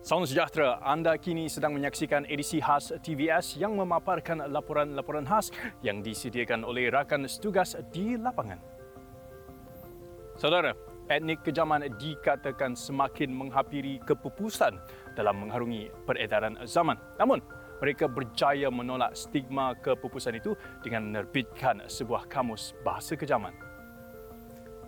Salam sejahtera, anda kini sedang menyaksikan edisi khas TVS yang memaparkan laporan-laporan khas yang disediakan oleh rakan setugas di lapangan. Saudara, etnik kejaman dikatakan semakin menghampiri kepupusan dalam mengharungi peredaran zaman. Namun, mereka berjaya menolak stigma kepupusan itu dengan menerbitkan sebuah kamus bahasa kejaman.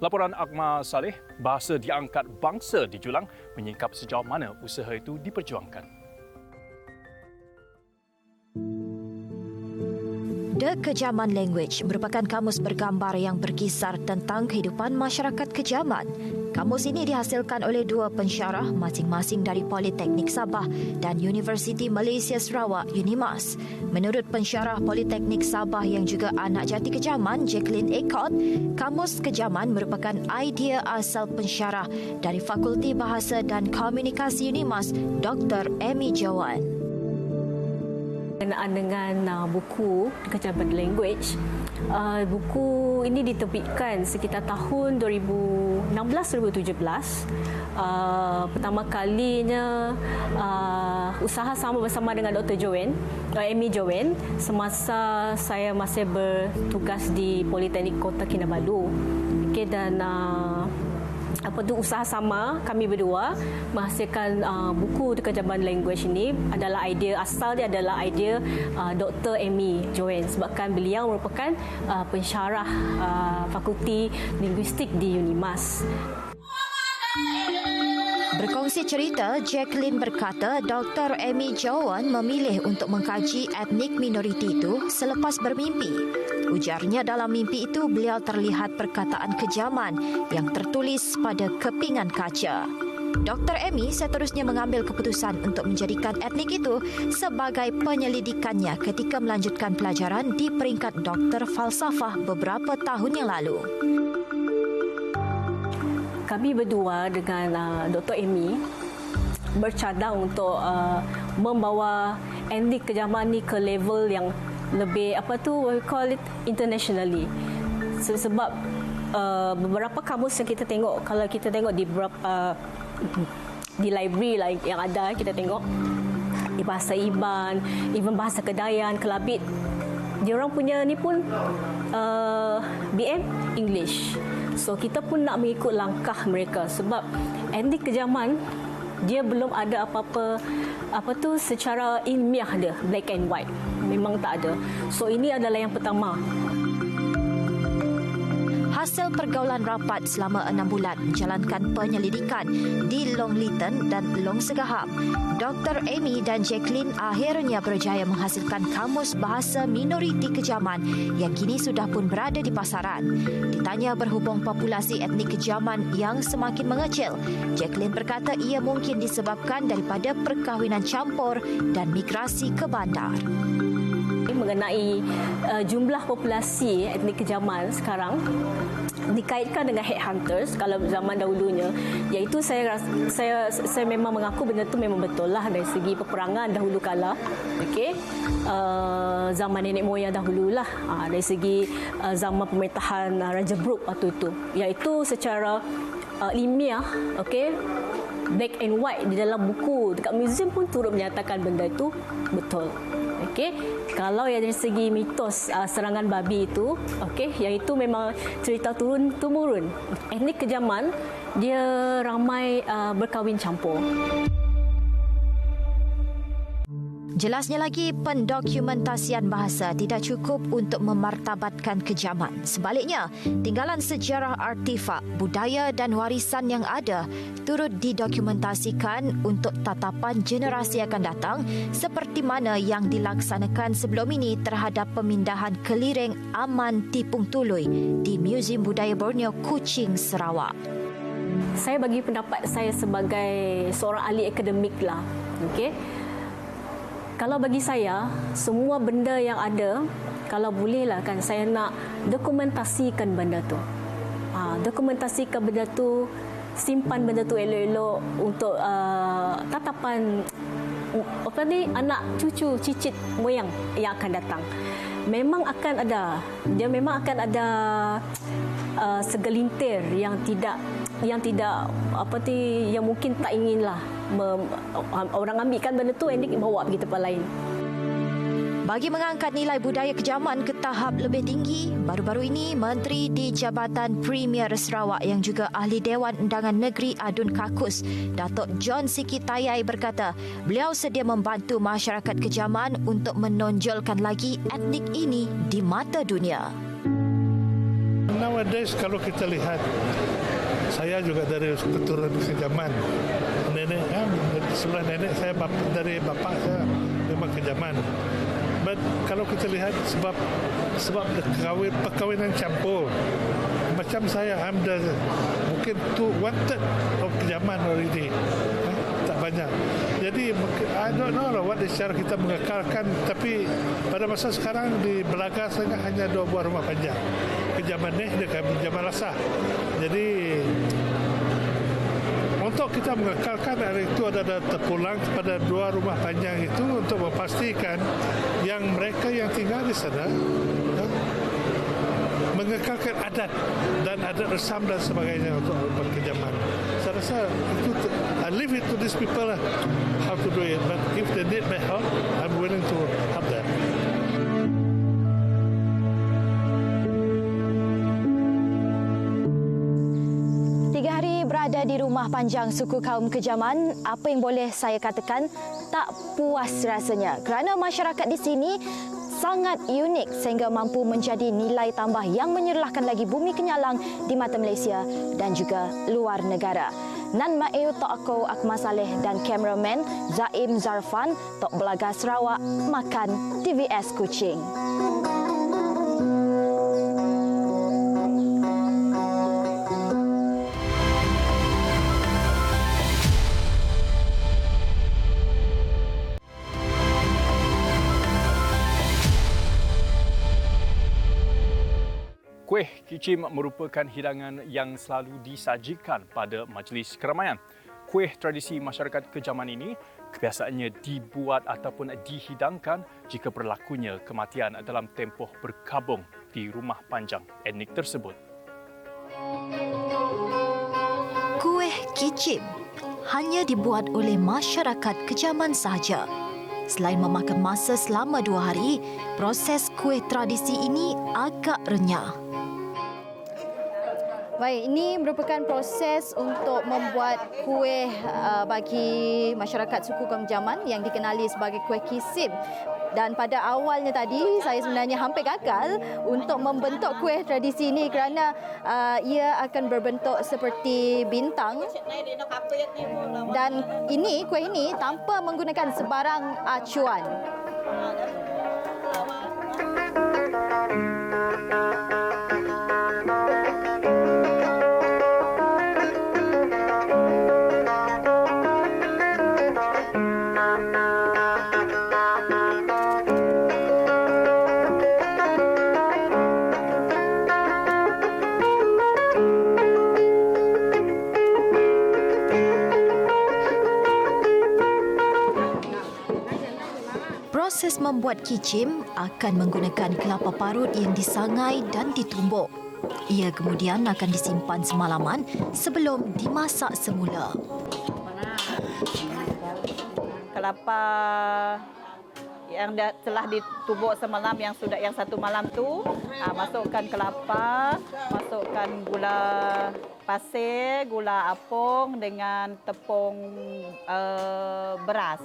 Laporan Akmal Saleh, bahasa diangkat bangsa di Julang, menyingkap sejauh mana usaha itu diperjuangkan. The Kejaman Language merupakan kamus bergambar yang berkisar tentang kehidupan masyarakat kejaman. Kamus ini dihasilkan oleh dua pensyarah masing-masing dari Politeknik Sabah dan Universiti Malaysia Sarawak UNIMAS. Menurut pensyarah Politeknik Sabah yang juga anak jati kejaman, Jacqueline Ecott, kamus kejaman merupakan idea asal pensyarah dari Fakulti Bahasa dan Komunikasi UNIMAS, Dr. Amy Joan. Berkenaan dengan buku Kejaman Language, buku ini diterbitkan sekitar tahun 2016-2017. Pertama kalinya usaha sama bersama dengan Dr. Amy Joan semasa saya masih bertugas di Politeknik Kota Kinabalu. Okay, dan usaha sama kami berdua menghasilkan buku Kejaman Language ini adalah idea asal dia adalah idea Dr. Amy Joan sebabkan beliau merupakan pensyarah Fakulti Linguistik di UNIMAS. Berkongsi cerita, Jacqueline berkata Dr. Amy Joan memilih untuk mengkaji etnik minoriti itu selepas bermimpi. Ujarnya dalam mimpi itu beliau terlihat perkataan kejaman yang tertulis pada kepingan kaca. Dr. Amy seterusnya mengambil keputusan untuk menjadikan etnik itu sebagai penyelidikannya ketika melanjutkan pelajaran di peringkat doktor falsafah beberapa tahun yang lalu. Kami berdua dengan Dr. Amy bercadang untuk membawa etnik kejaman ni ke level yang lebih we call it internationally. Sebab beberapa kamus yang kita tengok, kalau kita tengok di beberapa di library yang ada, kita tengok di bahasa Iban, even bahasa Kedayan, Kelabit, dia orang punya ni pun BM English. So kita pun nak mengikut langkah mereka sebab etnik kejaman dia belum ada apa-apa secara ilmiah dia black and white, memang tak ada. So ini adalah yang pertama. Hasil pergaulan rapat selama 6 bulan menjalankan penyelidikan di Long Leeton dan Long Segaham, Dr. Amy dan Jacqueline akhirnya berjaya menghasilkan kamus bahasa minoriti kejaman yang kini sudah pun berada di pasaran. Ditanya berhubung populasi etnik kejaman yang semakin mengecil, Jacqueline berkata ia mungkin disebabkan daripada perkahwinan campur dan migrasi ke bandar. Mengenai jumlah populasi etnik kejaman sekarang dikaitkan dengan headhunters kalau zaman dahulunya, iaitu saya memang mengaku benda tu memang betul lah dari segi peperangan dahulu kala, zaman nenek moyang dahululah, dari segi zaman pemerintahan Raja Brooke waktu itu, iaitu secara ilmiah, black and white di dalam buku dekat museum pun turut menyatakan benda itu betul. Kalau yang dari segi mitos serangan babi itu, yang itu memang cerita turun-temurun. Etnik kejaman dia ramai berkahwin campur. Jelasnya lagi, pendokumentasian bahasa tidak cukup untuk memartabatkan kejaman. Sebaliknya, tinggalan sejarah artifak, budaya dan warisan yang ada turut didokumentasikan untuk tatapan generasi akan datang seperti mana yang dilaksanakan sebelum ini terhadap pemindahan kelireng Aman Tipung Tului di Museum Budaya Borneo, Kuching, Sarawak. Saya bagi pendapat saya sebagai seorang ahli akademik lah. Kalau bagi saya, semua benda yang ada, kalau bolehlah kan saya nak dokumentasikan benda tu. Dokumentasikan benda tu, simpan benda tu elok-elok untuk tatapan anak cucu cicit moyang yang akan datang. Memang akan ada segelintir yang tidak yang tidak yang mungkin tak inginlah orang ambilkan benda tu and bawa pergi tempat lain. Bagi mengangkat nilai budaya kejaman ke tahap lebih tinggi, baru-baru ini Menteri di Jabatan Premier Sarawak yang juga Ahli Dewan Undangan Negeri Adun Kakus, Datuk John Siki Tayai berkata, beliau sedia membantu masyarakat kejaman untuk menonjolkan lagi etnik ini di mata dunia. Nowadays kalau kita lihat, saya juga dari keturunan kejaman. Nenek, sebelah nenek saya dari bapak saya memang kejaman. But kalau kita lihat sebab perkahwinan campur, macam saya, mungkin 1/3 of kejaman already. Tak banyak. Jadi I don't know what cara kita mengekalkan, tapi pada masa sekarang di Belaga sangat hanya 2 buah rumah panjang. Kejaman ni dekat kejaman Lasah. Jadi untuk kita mengekalkan hari itu ada terpulang kepada 2 rumah panjang itu untuk memastikan yang mereka yang tinggal di sana mengekalkan adat dan adat resam dan sebagainya untuk berkejaman. Saya rasa itu I leave it to these people how to do it, but if they need my help, I'm willing to help them. Berada di rumah panjang suku kaum kejaman, apa yang boleh saya katakan, tak puas rasanya kerana masyarakat di sini sangat unik sehingga mampu menjadi nilai tambah yang menyerlahkan lagi bumi Kenyalang di mata Malaysia dan juga luar negara. Nan Ma'eu Tok Aku Akmal Saleh dan kameraman Zaim Zarfan Tok Belaga Sarawak makan TVS Kuching. Kuih kicim merupakan hidangan yang selalu disajikan pada majlis keramaian. Kuih tradisi masyarakat kejaman ini kebiasaannya dibuat ataupun dihidangkan jika berlakunya kematian dalam tempoh berkabung di rumah panjang etnik tersebut. Kuih kicim hanya dibuat oleh masyarakat kejaman sahaja. Selain memakan masa selama 2 hari, proses kuih tradisi ini agak renyah. Baik, ini merupakan proses untuk membuat kuih bagi masyarakat suku kaum Kejaman yang dikenali sebagai kuih kisim. Dan pada awalnya tadi, saya sebenarnya hampir gagal untuk membentuk kuih tradisi ini kerana ia akan berbentuk seperti bintang. Dan kuih ini tanpa menggunakan sebarang acuan. Proses membuat kicim akan menggunakan kelapa parut yang disangai dan ditumbuk. Ia kemudian akan disimpan semalaman sebelum dimasak semula. Kelapa yang telah ditumbuk semalam yang 1 malam tu, masukkan kelapa, masukkan gula pasir, gula apung dengan tepung beras.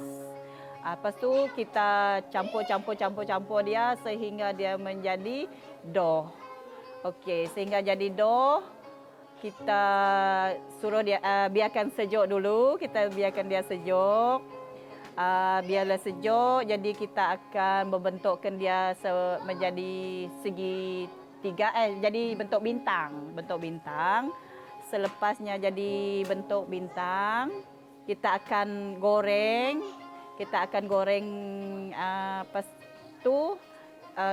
Lepas tu kita campur dia sehingga dia menjadi dough. Okey, sehingga jadi dough, kita suruh dia biarkan sejuk dulu. Kita biarkan dia sejuk. Biarlah sejuk, jadi kita akan membentukkan dia menjadi segi 3, jadi bentuk bintang. Selepasnya jadi bentuk bintang, kita akan goreng. Lepas tu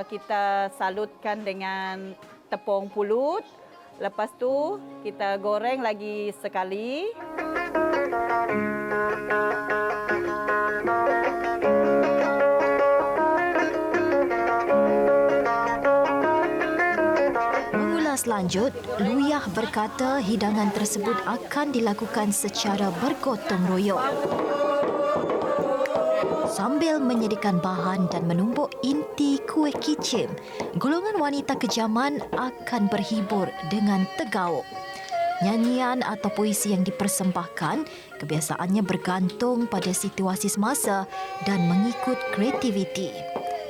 kita salutkan dengan tepung pulut. Lepas tu kita goreng lagi sekali. Mengulas berlanjut, Luyah berkata hidangan tersebut akan dilakukan secara bergotong royong. Sambil menyediakan bahan dan menumbuk inti kuih kicim, golongan wanita kejaman akan berhibur dengan tegauk. Nyanyian atau puisi yang dipersembahkan kebiasaannya bergantung pada situasi semasa dan mengikut kreativiti.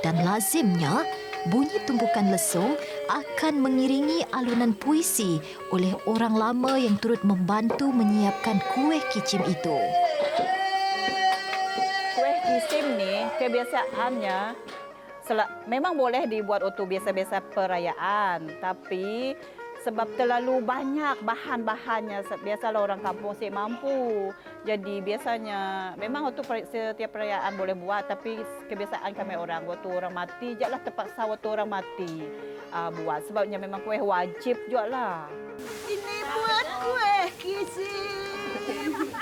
Dan lazimnya, bunyi tumpukan lesung akan mengiringi alunan puisi oleh orang lama yang turut membantu menyiapkan kuih kicim itu. Kuih kicim ni kebiasaannya memang boleh dibuat untuk biasa-biasa perayaan, tapi sebab terlalu banyak bahan-bahannya, biasalah orang kampung si mampu. Jadi biasanya memang waktu setiap perayaan boleh buat, tapi kebiasaan kami orang waktu orang mati je lah, terpaksa waktu orang mati buat. Sebabnya memang kuih wajib juga lah. Ini buat kuih kicim.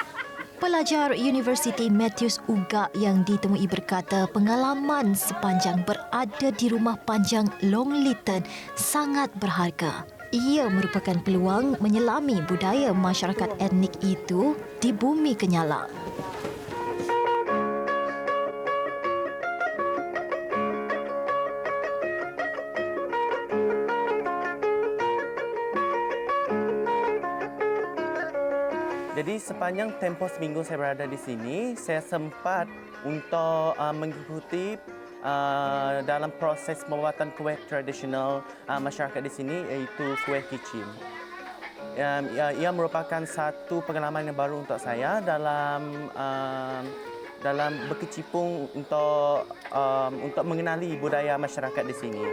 Pelajar Universiti Matthews Ugak yang ditemui berkata pengalaman sepanjang berada di rumah panjang Long Litton sangat berharga. Ia merupakan peluang menyelami budaya masyarakat etnik itu di bumi Kenyalang. Jadi sepanjang tempoh seminggu saya berada di sini, saya sempat untuk mengikuti dalam proses pembuatan kuih tradisional masyarakat di sini, iaitu kuih kicim. Ia merupakan satu pengalaman yang baru untuk saya dalam berkecimpung untuk mengenali budaya masyarakat di sini.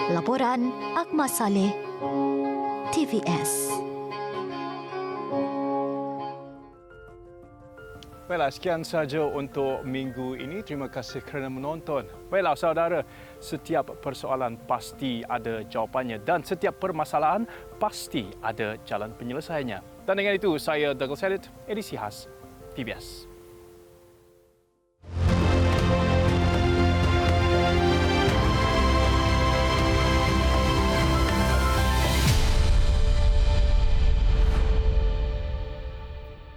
Laporan Akmal Saleh, TVS. Baiklah, sekian sahaja untuk minggu ini. Terima kasih kerana menonton. Baiklah, saudara, setiap persoalan pasti ada jawapannya dan setiap permasalahan pasti ada jalan penyelesaiannya. Dan dengan itu, saya Douglas Elliot, edisi khas TVS.